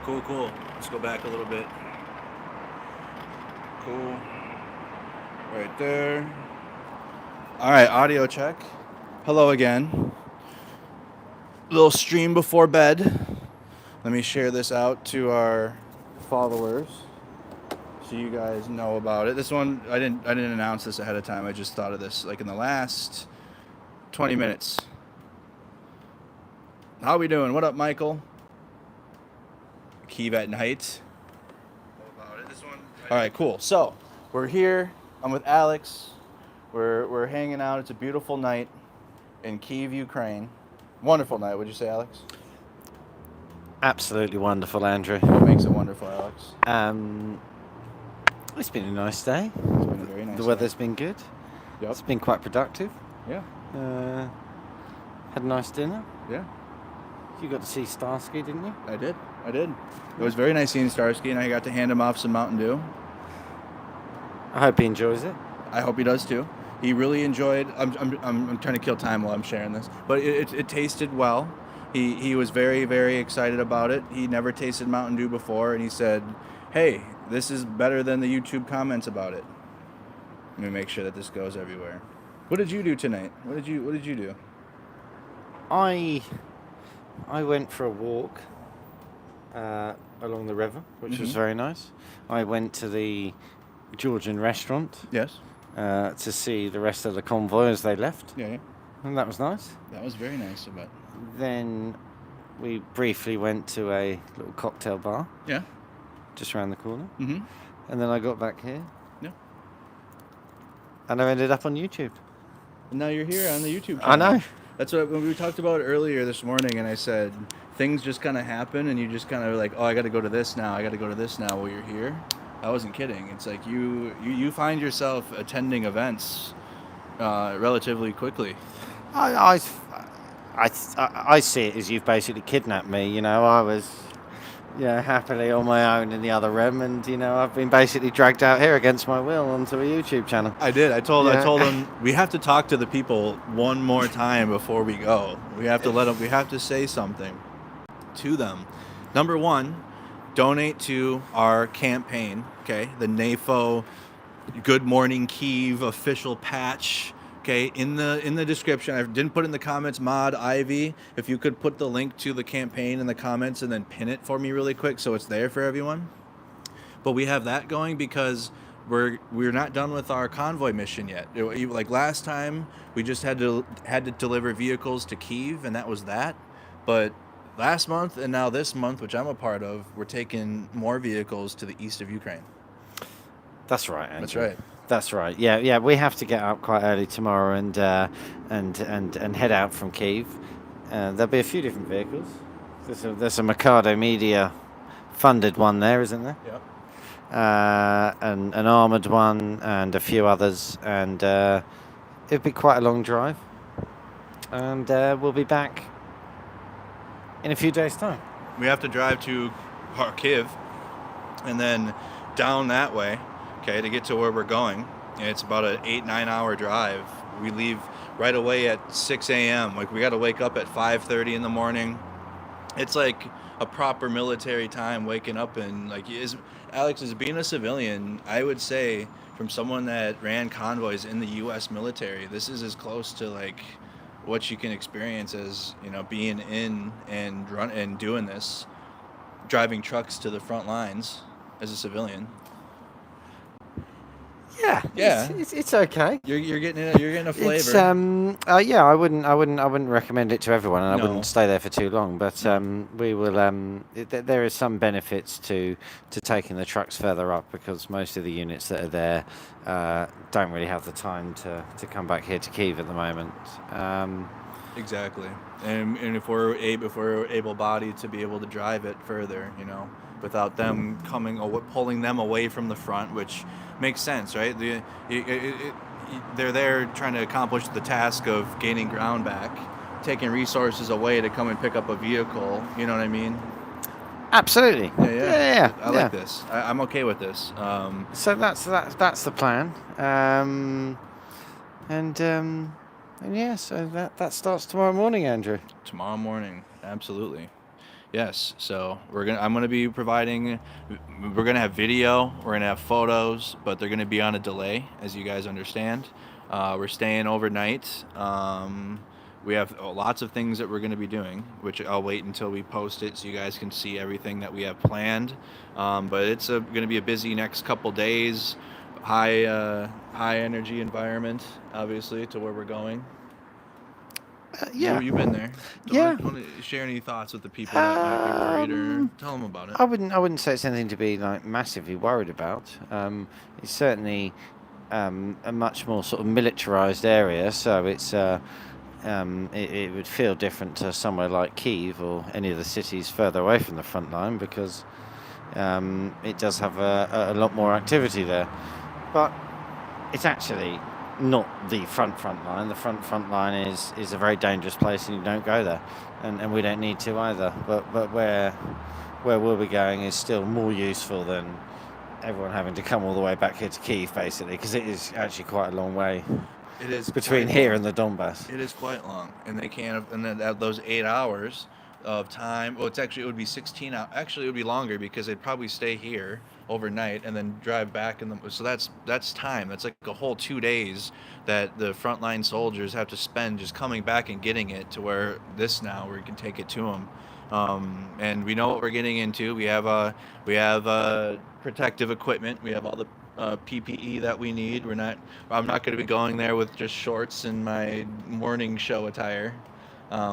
Cool. Let's go back a little bit. Cool. Right there. All right, audio check. Hello again. Little stream before bed. Let me share this out to our followers so you guys know about it. This one I didn't announce this ahead of time. I just thought of this like in the last 20 minutes. How we doing? What up, Michael? Kyiv at night. All right, cool. So we're here. I'm with Alex. We're hanging out. It's a beautiful night in Kyiv, Ukraine. Wonderful night, would you say, Alex? Absolutely wonderful, Andrew. What makes it wonderful, Alex? It's been a nice day. It's been a very nice The weather's day. been good. Yep. It's been quite productive. Yeah. Had a nice dinner. Yeah. You got to see Starsky, didn't you? I did. It was very nice seeing Starsky, and I got to hand him off some Mountain Dew. I hope he enjoys it. I hope he does too. He really enjoyed. I'm trying to kill time while I'm sharing this, but it tasted well. He was very, very excited about it. He never tasted Mountain Dew before, and he said, "Hey, this is better than the YouTube comments about it." Let me make sure that this goes everywhere. What did you do tonight? What did you do? I went for a walk along the river, which was very nice. I went to the Georgian restaurant. Yes. To see the rest of the convoy as they left. Yeah. And that was nice. That was very nice of it. Then we briefly went to a little cocktail bar. Yeah. Just around the corner. Mm-hmm. And then I got back here. Yeah. And I ended up on YouTube. And now you're here on the YouTube channel. I know. That's what when we talked about earlier this morning, and I said things just kind of happen, and you just kind of like, oh, I got to go to this now. I got to go to this now. While you're here, I wasn't kidding. It's like you find yourself attending events relatively quickly. I see it as you've basically kidnapped me. You know, I was happily on my own in the other room, and I've been basically dragged out here against my will onto a YouTube channel. I did. I told them we have to talk to the people one more time before we go. We have to let them. We have to say something to them. Number one, donate to our campaign. Okay, the NAFO Good Morning Kyiv official patch. Okay, in the description, I didn't put it in the comments. Mod Ivy, if you could put the link to the campaign in the comments and then pin it for me really quick so it's there for everyone. But we have that going because we're not done with our convoy mission yet. Like last time, we just had to deliver vehicles to Kyiv, and that was that. But last month and now this month, which I'm a part of, we're taking more vehicles to the east of Ukraine. That's right, Andrew. That's right. That's right. Yeah. We have to get up quite early tomorrow and head out from Kyiv. There'll be a few different vehicles. There's a Mercado Media funded one there, isn't there? Yeah. An armoured one and a few others, and it'll be quite a long drive. And we'll be back in a few days' time. We have to drive to Kyiv and then down that way. Okay, to get to where we're going, and it's about an 8-9 hour drive. We leave right away at 6 a.m. Like we got to wake up at 5:30 in the morning. It's like a proper military time waking up, and like Alex is being a civilian. I would say from someone that ran convoys in the U.S. military, this is as close to like what you can experience as being in and doing this, driving trucks to the front lines as a civilian. Yeah. It's okay. You're getting a flavor. It's I wouldn't recommend it to everyone, and No. I wouldn't stay there for too long. But we will. There is some benefits to taking the trucks further up because most of the units that are there don't really have the time to come back here to Kyiv at the moment. Exactly, and if we're able-bodied to be able to drive it further, without them pulling them away from the front, which makes sense, right? They're there trying to accomplish the task of gaining ground back, taking resources away to come and pick up a vehicle. You know what I mean? Absolutely. Yeah. I like this. I'm okay with this. So that's the plan. So that starts tomorrow morning, Andrew. Tomorrow morning, absolutely. Yes. So I'm gonna be providing. We're gonna have video. We're gonna have photos, but they're gonna be on a delay, as you guys understand. We're staying overnight. We have lots of things that we're gonna be doing, which I'll wait until we post it so you guys can see everything that we have planned. But it's gonna be a busy next couple days. High energy environment, obviously, to where we're going. Yeah. You've been there. Yeah. Want to share any thoughts with the people that might be worried, or tell them about it? I wouldn't say it's anything to be like massively worried about. It's certainly a much more sort of militarized area, so it would feel different to somewhere like Kyiv or any of the cities further away from the front line, because it does have a lot more activity there. But it's actually not the front line. The front line is a very dangerous place, and you don't go there, and we don't need to either. But where we'll be going is still more useful than everyone having to come all the way back here to Kyiv, basically, because it is actually quite a long way. It is between here and the Donbas. It is quite long, and they can't. And then those 8 hours of time. Well, it would be 16 hours. Actually, it would be longer because they'd probably stay here overnight and then drive back. So that's time. That's like a whole 2 days that the frontline soldiers have to spend just coming back and getting it to where we can take it to them. And we know what we're getting into. We have protective equipment. We have all the PPE that we need. I'm not going to be going there with just shorts and my morning show attire.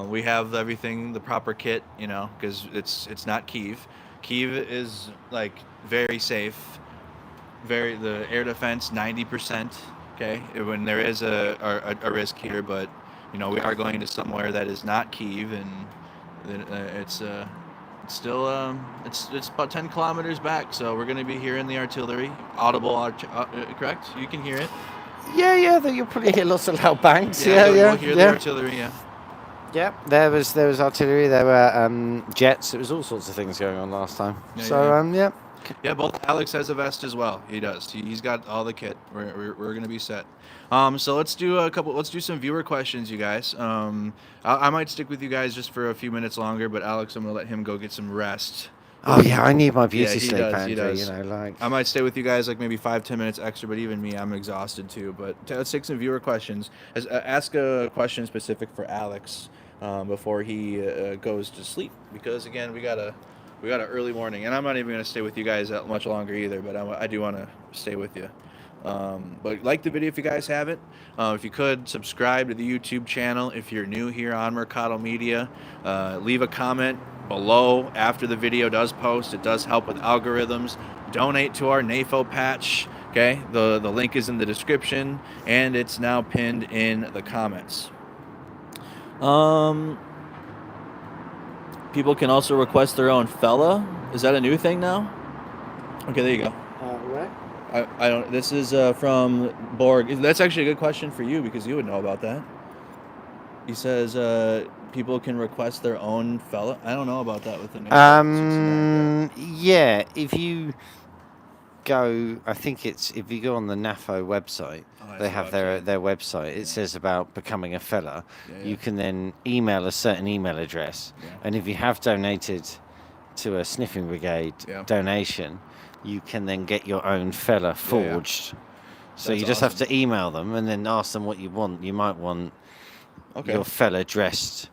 We have everything, the proper kit, because it's not Kyiv. Kyiv is like very safe. The air defense 90%. Okay, when there is a risk here, but we are going to somewhere that is not Kyiv, and it's still it's about 10 kilometers back, so we're going to be hearing the artillery, audible, correct? You can hear it. Yeah. You'll probably hear lots of loud bangs. We'll hear the artillery. Yeah. Yeah, there was artillery, there were jets, it was all sorts of things going on last time. Yeah. Yeah, both Alex has a vest as well. He does. He's got all the kit. We're going to be set. So let's do some viewer questions, you guys. I might stick with you guys just for a few minutes longer, but Alex, I'm going to let him go get some rest. Oh yeah, I need my beauty sleep, does, Andrew, he does. like. I might stay with you guys like maybe 5-10 minutes extra, but even me, I'm exhausted too. But let's take some viewer questions. Ask a question specific for Alex before he goes to sleep, because again, we got an early morning, and I'm not even going to stay with you guys that much longer either, but I do want to stay with you. But like the video if you guys haven't. If you could, subscribe to the YouTube channel if you're new here on Mercado Media. Leave a comment below after the video does post. It does help with algorithms. Donate to our NAFO patch. Okay, the link is in the description, and it's now pinned in the comments. People can also request their own fella. Is that a new thing now? Okay, there you go. Right. I don't. This is from Borg. That's actually a good question for you, because you would know about that. He says people can request their own fella. I don't know about that with the name. Yeah, if you go, I think if you go on the NAFO website, they have their website. It says about becoming a fella. Yeah. You can then email a certain email address, and if you have donated to a sniffing brigade donation, you can then get your own fella forged. So you just have to email them and then ask them what you want. You might want your fella dressed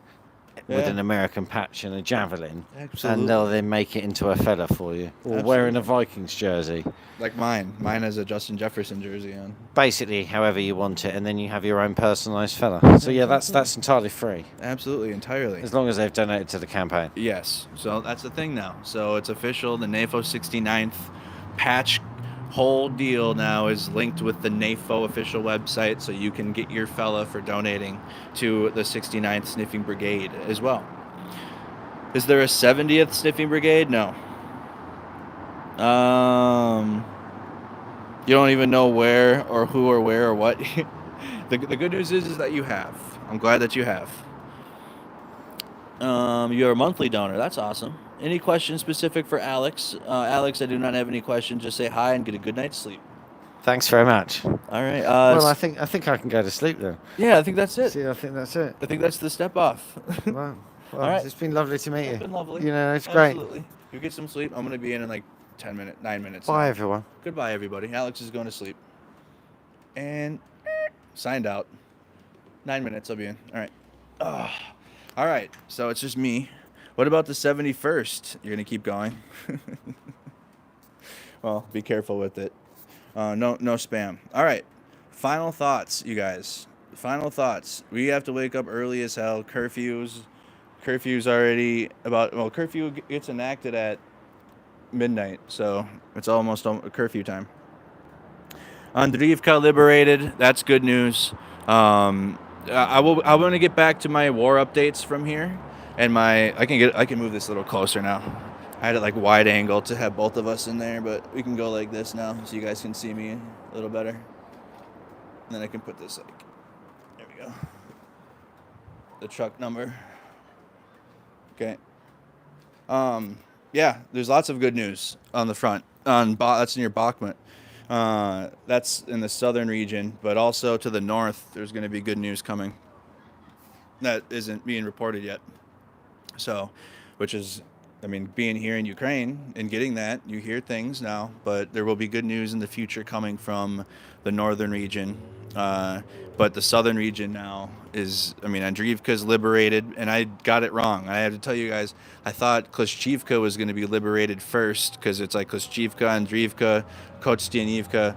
with an American patch and a javelin. Absolutely. And they'll then make it into a fella for you. Or wearing a Vikings jersey. Like mine. Mine has a Justin Jefferson jersey on. Basically, however you want it, and then you have your own personalised fella. So yeah, that's entirely free. Absolutely, entirely. As long as they've donated to the campaign. Yes. So that's the thing now. So it's official. The NAFO 69th patch whole deal now is linked with the NAFO official website, so you can get your fella for donating to the 69th Sniffing Brigade as well. Is there a 70th Sniffing Brigade? No. You don't even know where or who or where or what. The good news is that you have. I'm glad that you have. You're a monthly donor. That's awesome. Any questions specific for Alex? Alex, I do not have any questions. Just say hi and get a good night's sleep. Thanks very much. All right. Well, I think I can go to sleep then. Yeah, I think that's it. See, I think that's it. I think that's the step off. Wow. Well, All right. it's been lovely to meet you. It's been lovely. You know, it's great. Absolutely. You get some sleep. I'm going to be in like 9 minutes. Bye, now. everyone. Goodbye, everybody. Alex is going to sleep. And signed out. 9 minutes, I'll be in. All right. All right. So it's just me. What about the 71st? You're going to keep going? Well, be careful with it. No spam. All right. Final thoughts, you guys. Final thoughts. We have to wake up early as hell. Curfew's already about. Well, curfew gets enacted at midnight, so it's almost curfew time. Andriivka liberated. That's good news. I want to get back to my war updates from here, and I can move this a little closer now. I had it like wide angle to have both of us in there, but we can go like this now, so you guys can see me a little better. And then I can put this like, there we go. The truck number. Okay. Yeah, there's lots of good news on the front. That's near Bakhmut. That's in the southern region, but also to the north, there's going to be good news coming. That isn't being reported yet. So, which is, I mean, being here in Ukraine and getting that, you hear things now, but there will be good news in the future coming from the northern region. But the southern region now is, I mean, Andriivka is liberated, and I got it wrong. I have to tell you guys, I thought Klishchivka was going to be liberated first, because it's like Klishchivka, Andriivka, Kostianivka,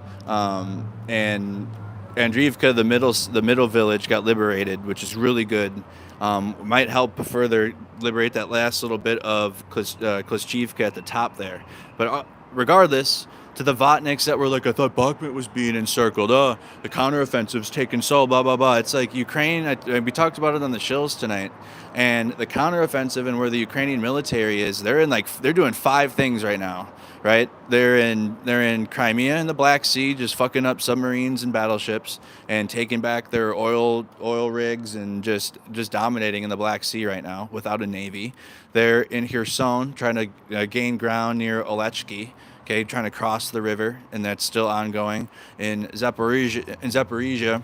and Andriivka, the middle village, got liberated, which is really good. Might help further liberate that last little bit of Klishchivka at the top there. But regardless, to the Vatniks that were like, I thought Bakhmut was being encircled. The counteroffensive's taken so blah, blah, blah. It's like Ukraine, we talked about it on the shills tonight, and the counteroffensive and where the Ukrainian military is, they're doing 5 things right now, right? They're in Crimea in the Black Sea, just fucking up submarines and battleships and taking back their oil rigs and just dominating in the Black Sea right now without a navy. They're in Kherson trying to gain ground near Olechki. Okay, trying to cross the river, and that's still ongoing. In Zaporizhia,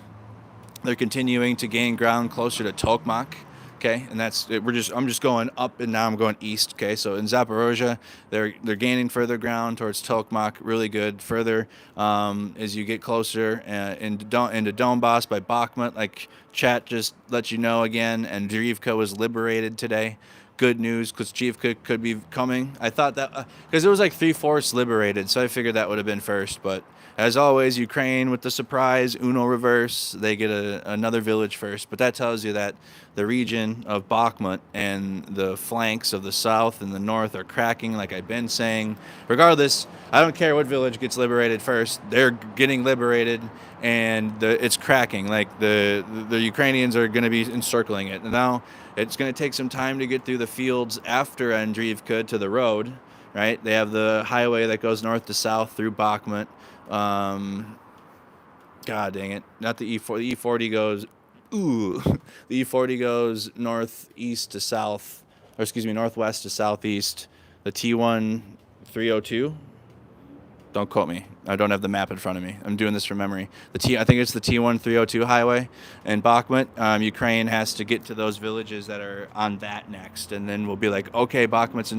they're continuing to gain ground closer to Tokmak. Okay, and I'm just going up, and now I'm going east. Okay, so in Zaporizhia, they're gaining further ground towards Tokmak. Really good. Further, as you get closer into Donbas by Bakhmut, like chat just let you know again, and Andriivka was liberated today. Good news, Klishchivka could be coming. I thought that, because it was like 3/4 liberated, so I figured that would have been first. But as always, Ukraine with the surprise, Uno reverse, they get another village first. But that tells you that the region of Bakhmut and the flanks of the south and the north are cracking, like I've been saying. Regardless, I don't care what village gets liberated first. They're getting liberated, and it's cracking. Like the Ukrainians are going to be encircling it. Now, it's going to take some time to get through the fields after Andriivka to the road, right? They have the highway that goes north to south through Bakhmut. God dang it. Not the E4. The E40 goes, the E40 goes northeast to south, or excuse me, northwest to southeast. The T1 302. Don't quote me. I don't have the map in front of me. I'm doing this from memory. I think it's the T1 302 highway in Bakhmut. Ukraine has to get to those villages that are on that next, and then we'll be like, okay, Bakhmut's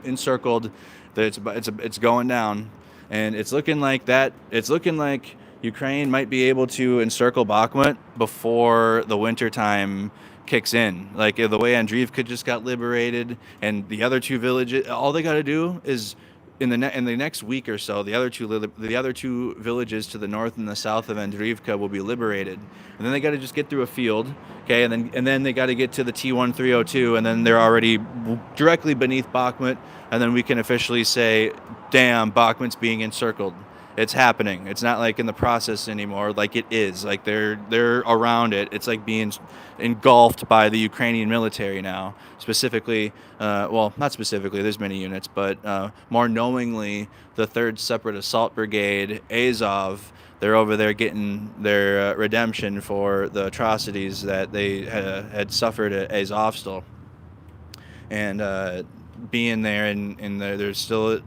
encircled. It's going down, and it's looking like that. It's looking like Ukraine might be able to encircle Bakhmut before the winter time kicks in. Like the way Andriivka just got liberated, and the other 2 villages, all they got to do is, in the next week or so, the other two villages to the north and the south of Andriivka will be liberated, and then they got to just get through a field, okay, and then they got to get to the T1 302, and then they're already directly beneath Bakhmut, and then we can officially say, damn, Bakhmut's being encircled. It's happening. It's not like in the process anymore, like it is. Like they're around it. It's like being engulfed by the Ukrainian military now. Specifically, well, not specifically, there's many units, but more knowingly, the 3rd Separate Assault Brigade, Azov, they're over there getting their redemption for the atrocities that they had suffered at Azovstal. And being there, and there's still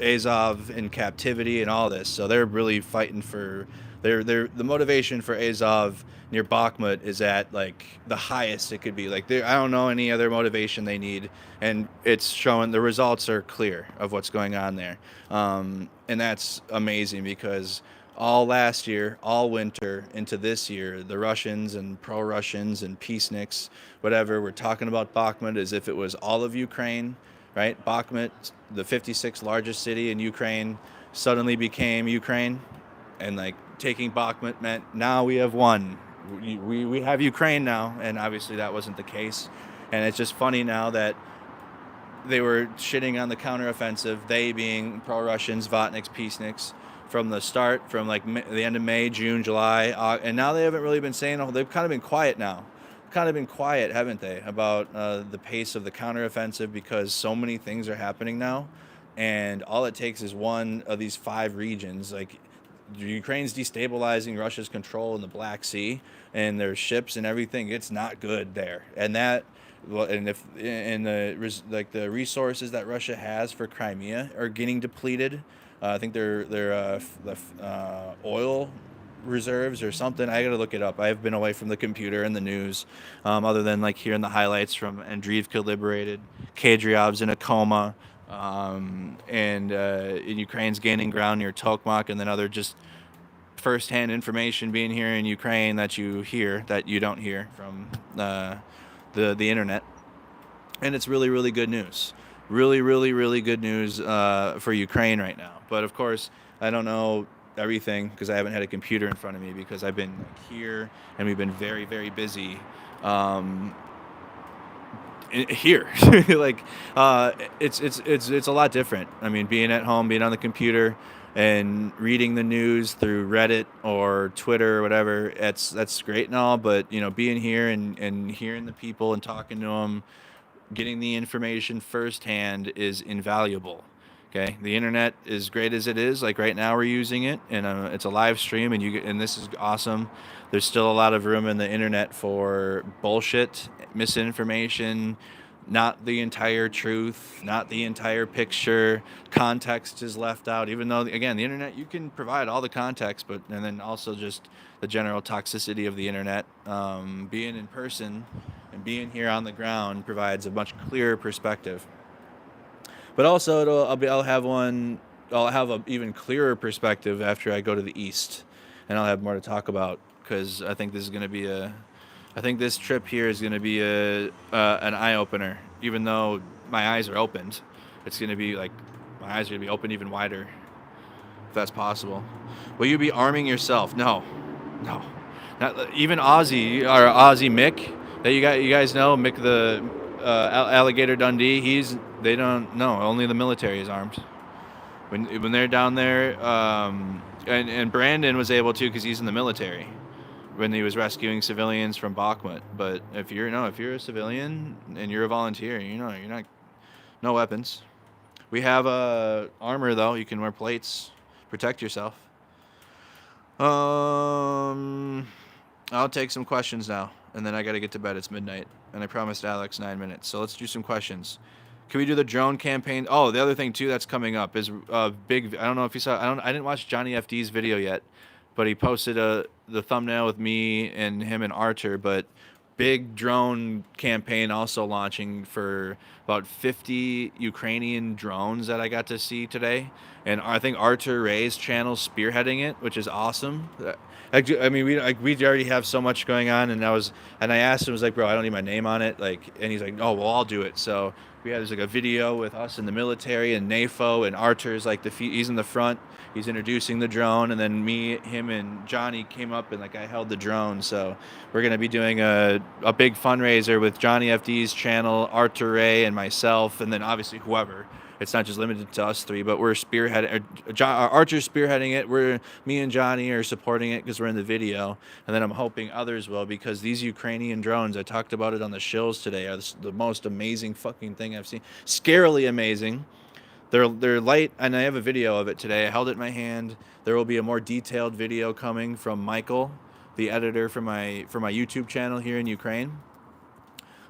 Azov in captivity and all this, so they're really fighting for the motivation for Azov near Bakhmut is at like the highest it could be. Like I don't know any other motivation they need, and it's showing the results are clear of what's going on there, and that's amazing because all last year, all winter into this year, the Russians and pro-Russians and peaceniks, whatever, were talking about Bakhmut as if it was all of Ukraine, right? Bakhmut, the 56th largest city in Ukraine, suddenly became Ukraine, and like taking Bakhmut meant now we have won. We have Ukraine now, and obviously that wasn't the case. And it's just funny now that they were shitting on the counteroffensive, they being pro-Russians, Vatniks, peaceniks, from the start, from like the end of May, June, July, and now they haven't really been saying. They've kind of been quiet now. Kind of been quiet, haven't they, about the pace of the counteroffensive because so many things are happening now, and all it takes is one of these 5 regions. Like Ukraine's destabilizing Russia's control in the Black Sea and their ships and everything. It's not good there, and that. Well, and if the resources that Russia has for Crimea are getting depleted. I think their oil reserves or something. I gotta look it up. I've been away from the computer and the news, other than like hearing the highlights from Andriivka liberated, Kadriov's in a coma, and in Ukraine's gaining ground near Tokmak, and then other just firsthand information being here in Ukraine that you hear that you don't hear from the internet, and it's really, really good news. Really, really, really good news for Ukraine right now. But of course, I don't know everything because I haven't had a computer in front of me because I've been here and we've been very, very busy here. Like it's a lot different. I mean, being at home, being on the computer, and reading the news through Reddit or Twitter or whatever. That's great and all, but being here and hearing the people and talking to them. Getting the information firsthand is invaluable. Okay, the internet is great as it is. Like right now, we're using it, and it's a live stream, and this is awesome. There's still a lot of room in the internet for bullshit, misinformation, not the entire truth, not the entire picture. Context is left out, even though again, the internet you can provide all the context, and then also just the general toxicity of the internet. Being in person. And being here on the ground provides a much clearer perspective. But also, I'll have an even clearer perspective after I go to the east, and I'll have more to talk about because I think this trip here is going to be an eye opener. Even though my eyes are opened, it's going to be like my eyes are going to be opened even wider, if that's possible. Will you be arming yourself? No, not even Aussie Mick. That you guys know, Mick the Alligator Dundee. They don't know. Only the military is armed. When they're down there, and Brandon was able to because he's in the military when he was rescuing civilians from Bakhmut. But if you're a civilian and you're a volunteer, you're not no weapons. We have armor though. You can wear plates, protect yourself. I'll take some questions now. And then I got to get to bed. It's midnight. And I promised Alex 9 minutes. So let's do some questions. Can we do the drone campaign? Oh, the other thing, too, that's coming up is big. I don't know if you saw. I didn't watch Johnny FD's video yet. But he posted the thumbnail with me and him and Archer. But big drone campaign also launching for about 50 Ukrainian drones that I got to see today. And I think Archer Ray's channel spearheading it, which is awesome. I mean, we already have so much going on, and I asked him, I was like, bro, I don't need my name on it, and he's like, oh, well, I'll do it. So there's like a video with us in the military and NAFO, and Archer's like he's in the front, he's introducing the drone, and then me, him, and Johnny came up and like I held the drone. So we're gonna be doing a big fundraiser with Johnny FD's channel, Archer Ray, and myself, and then obviously whoever. It's not just limited to us 3, but we're spearheading. Archer's spearheading it. Me and Johnny are supporting it because we're in the video, and then I'm hoping others will because these Ukrainian drones, I talked about it on the shills today, are the most amazing fucking thing I've seen. Scarily amazing. They're light, and I have a video of it today. I held it in my hand. There will be a more detailed video coming from Michael, the editor for my YouTube channel here in Ukraine.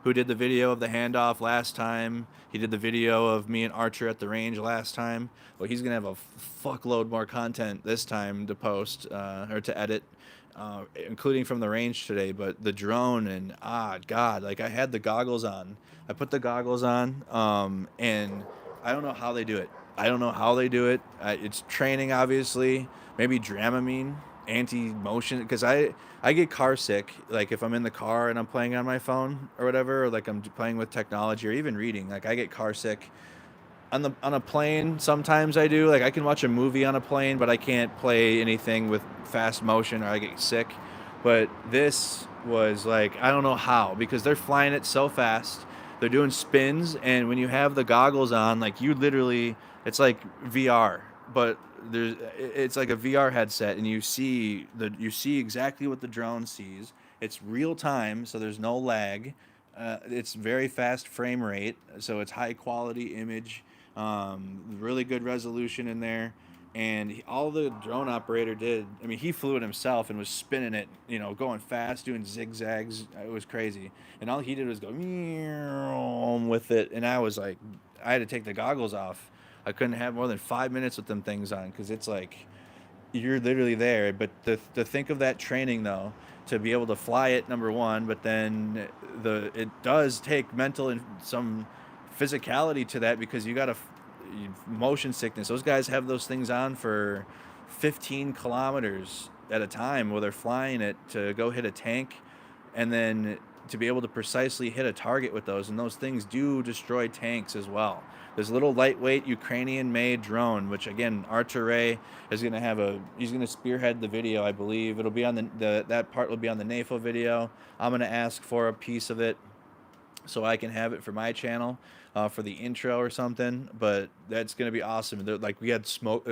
who did the video of the handoff last time. He did the video of me and Archer at the range last time. Well, he's gonna have a fuckload more content this time to post or to edit, including from the range today. But the drone and God, like I had the goggles on. I put the goggles on, and I don't know how they do it. I don't know how they do it. It's training, obviously. Maybe Dramamine, anti-motion, because I get car sick, like if I'm in the car and I'm playing on my phone or whatever, or like I'm playing with technology or even reading. Like I get car sick on a plane. Sometimes I do. Like I can watch a movie on a plane, but I can't play anything with fast motion or I get sick. But this was like, I don't know how, because they're flying it so fast. They're doing spins, and when you have the goggles on, like you literally, it's like VR, but it's like a VR headset, and you see exactly what the drone sees. It's real time, so there's no lag. It's very fast frame rate, so it's high quality image, really good resolution in there. And all the drone operator did, I mean, he flew it himself and was spinning it, going fast, doing zigzags. It was crazy. And all he did was go with it. And I was like, I had to take the goggles off. I couldn't have more than 5 minutes with them things on, because it's like you're literally there. But to think of that training, though, to be able to fly it, number one, but then it does take mental and some physicality to that, because you got to motion sickness. Those guys have those things on for 15 kilometers at a time while they're flying it to go hit a tank, and then to be able to precisely hit a target with those. And those things do destroy tanks as well. There's a little lightweight Ukrainian-made drone, which again, Archer Ray is going to he's going to spearhead the video, I believe. It'll be on that part will be on the NAFO video. I'm going to ask for a piece of it so I can have it for my channel, for the intro or something. But that's going to be awesome. Like we had smoke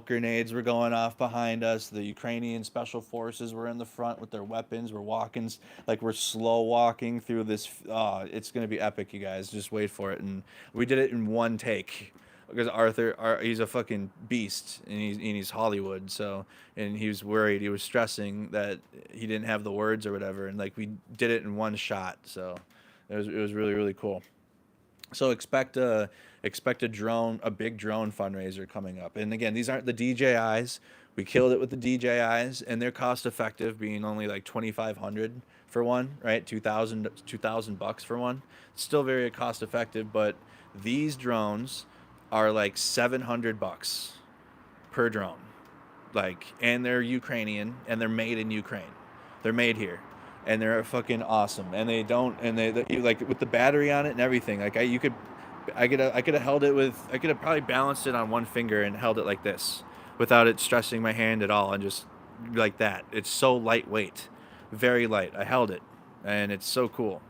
grenades were going off behind us. The Ukrainian special forces were in the front with their weapons. We're walking, like we're slow walking through this. It's going to be epic, you guys. Just wait for it. And we did it in one take, because he's a fucking beast, and he's Hollywood. So, and he was worried, he was stressing that he didn't have the words or whatever, and like we did it in one shot. So it was really, really cool. So expect a big drone fundraiser coming up. And again, these aren't the DJIs. We killed it with the DJIs, and they're cost effective, being only like $2,500 for one, right? $2,000 for one. It's still very cost effective, but these drones are like $700 per drone. Like, and they're Ukrainian, and they're made in Ukraine. They're made here, and they're fucking awesome. And they like with the battery on it and everything. Like I could have held it with, I could have probably balanced it on one finger and held it like this without it stressing my hand at all, and just like that. It's so lightweight, very light. I held it, and it's so cool.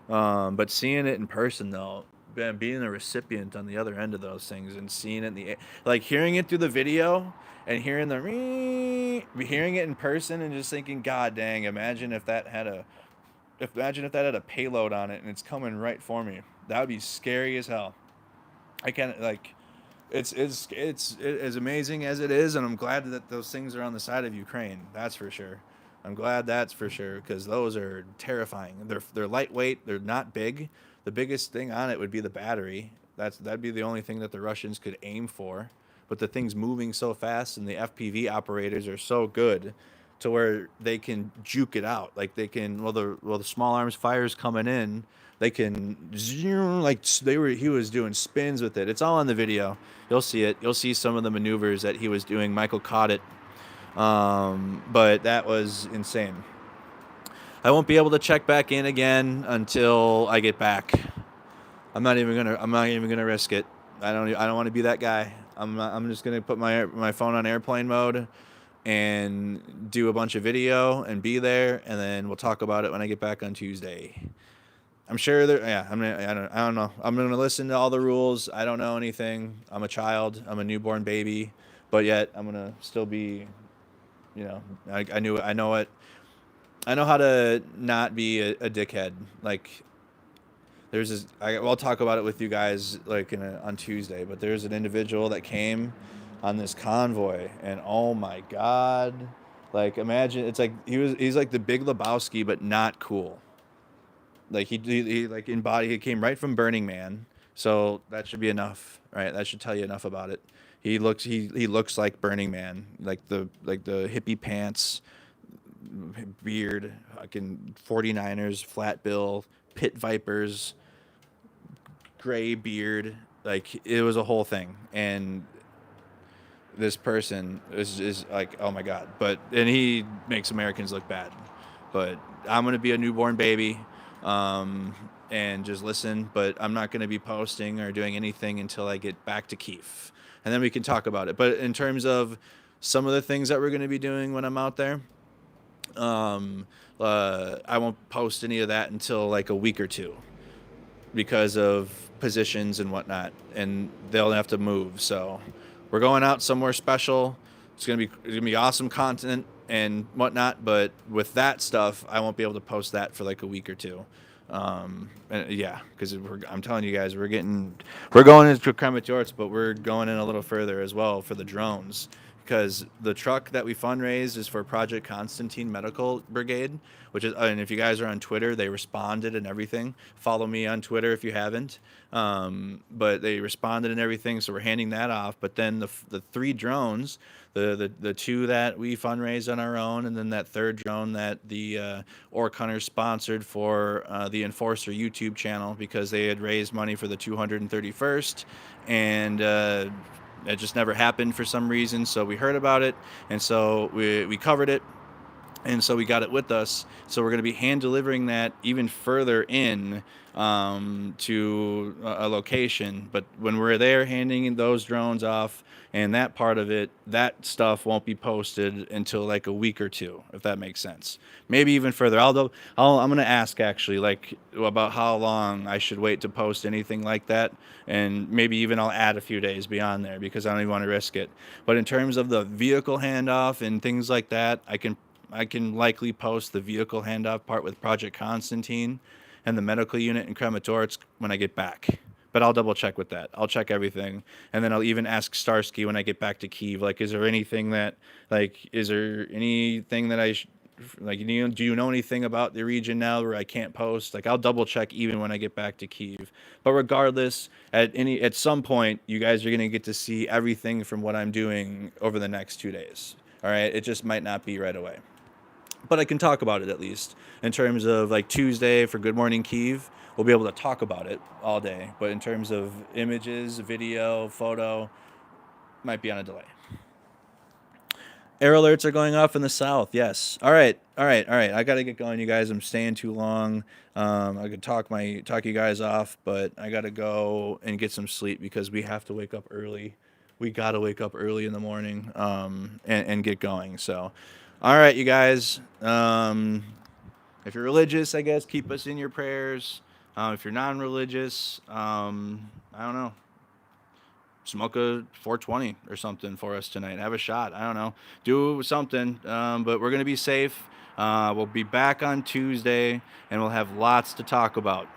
But seeing it in person, though, being a recipient on the other end of those things and seeing it like hearing it through the video and hearing hearing it in person, and just thinking, God dang, imagine if that had a payload on it and it's coming right for me. That would be scary as hell. I can't, like, it's as amazing as it is, and I'm glad that those things are on the side of Ukraine. That's for sure. I'm glad, that's for sure, because those are terrifying. They're lightweight. They're not big. The biggest thing on it would be the battery. That'd be the only thing that the Russians could aim for. But the thing's moving so fast, and the FPV operators are so good to where they can juke it out. Like they can, the small arms fire's coming in, they can he was doing spins with it. It's all on the video. You'll see it. You'll see some of the maneuvers that he was doing. Michael caught it. But that was insane. I won't be able to check back in again until I get back. I'm not even gonna risk it. I don't want to be that guy. I'm just gonna put my phone on airplane mode and do a bunch of video and be there, and then we'll talk about it when I get back on Tuesday. I'm sure I don't know. I'm gonna listen to all the rules. I don't know anything. I'm a child. I'm a newborn baby, but yet I'm gonna still be, I know how to not be a dickhead. Like, I'll talk about it with you guys like on Tuesday, but there's an individual that came on this convoy, and oh my God, like imagine, it's like he's like the Big Lebowski, but not cool. Like he like embody. He came right from Burning Man, so that should be enough, right? That should tell you enough about it. He looks like Burning Man, like the hippie pants, beard, fucking 49ers, flat bill, pit vipers, gray beard. Like it was a whole thing, and this person is like, oh my god. But and he makes Americans look bad. But I'm gonna be a newborn baby, and just listen. But I'm not gonna be posting or doing anything until I get back to Kyiv, and then we can talk about it. But in terms of some of the things that we're gonna be doing when I'm out there, I won't post any of that until like a week or two because of positions and whatnot, and they'll have to move. So we're going out somewhere special. It's gonna be awesome content and whatnot. But with that stuff, I won't be able to post that for like a week or two. And yeah, because I'm telling you guys, we're going into Krematorsk, but we're going in a little further as well for the drones. Because the truck that we fundraised is for Project Constantine Medical Brigade, which is, and if you guys are on Twitter, they responded and everything. Follow me on Twitter if you haven't. But they responded and everything, so we're handing that off. But then the 3 drones, the 2 that we fundraised on our own, and then that 3rd drone that the Orc Hunters sponsored for the Enforcer YouTube channel because they had raised money for the 231st, and it just never happened for some reason. So we heard about it, and so we covered it, and so we got it with us. So we're going to be hand delivering that even further in to a location. But when we're there handing those drones off and that part of it, that stuff won't be posted until like a week or two, if that makes sense. Maybe even further. I'm going to ask actually like about how long I should wait to post anything like that, and maybe even I'll add a few days beyond there because I don't even want to risk it. But in terms of the vehicle handoff and things like that, I can likely post the vehicle handoff part with Project Constantine and the medical unit in Krematorsk when I get back. But I'll double check with that. I'll check everything, and then I'll even ask Starsky when I get back to Kyiv. Like, is there anything that like, do you know anything about the region now where I can't post? Like, I'll double check even when I get back to Kyiv. But regardless, at some point, you guys are gonna get to see everything from what I'm doing over the next 2 days. All right, it just might not be right away, but I can talk about it at least in terms of like Tuesday for Good Morning Kyiv. We'll be able to talk about it all day, but in terms of images, video, photo, might be on a delay. Air alerts are going off in the south. Yes. All right. I got to get going, you guys. I'm staying too long. I could talk you guys off, but I got to go and get some sleep because we have to wake up early. We got to wake up early in the morning and get going. So, all right, you guys. If you're religious, I guess, keep us in your prayers. If you're non-religious, I don't know. Smoke a 420 or something for us tonight. Have a shot. I don't know. Do something. But we're going to be safe. We'll be back on Tuesday, and we'll have lots to talk about.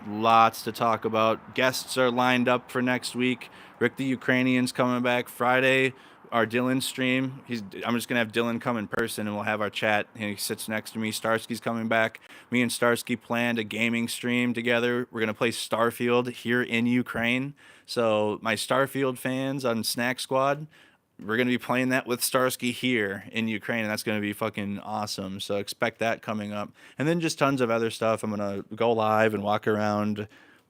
Guests are lined up for next week. Rick the Ukrainian's coming back Friday. Our Dylan stream. I'm just going to have Dylan come in person, and we'll have our chat. He sits next to me. Starsky's coming back. Me and Starsky planned a gaming stream together. We're going to play Starfield here in Ukraine. So my Starfield fans on Snack Squad, we're going to be playing that with Starsky here in Ukraine, and that's going to be fucking awesome. So expect that coming up. And then just tons of other stuff. I'm going to go live and walk around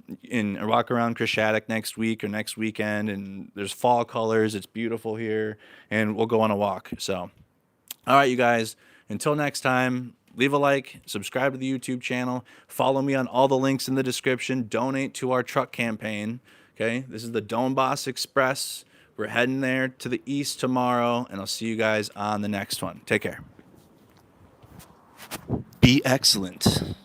Krishadek next week or next weekend, and there's fall colors. It's beautiful here, and we'll go on a walk. So, all right, you guys, until next time, leave a like, subscribe to the YouTube channel, follow me on all the links in the description, donate to our truck campaign. Okay, this is the DONBAS Express. We're heading there to the east tomorrow, and I'll see you guys on the next one. Take care. Be excellent.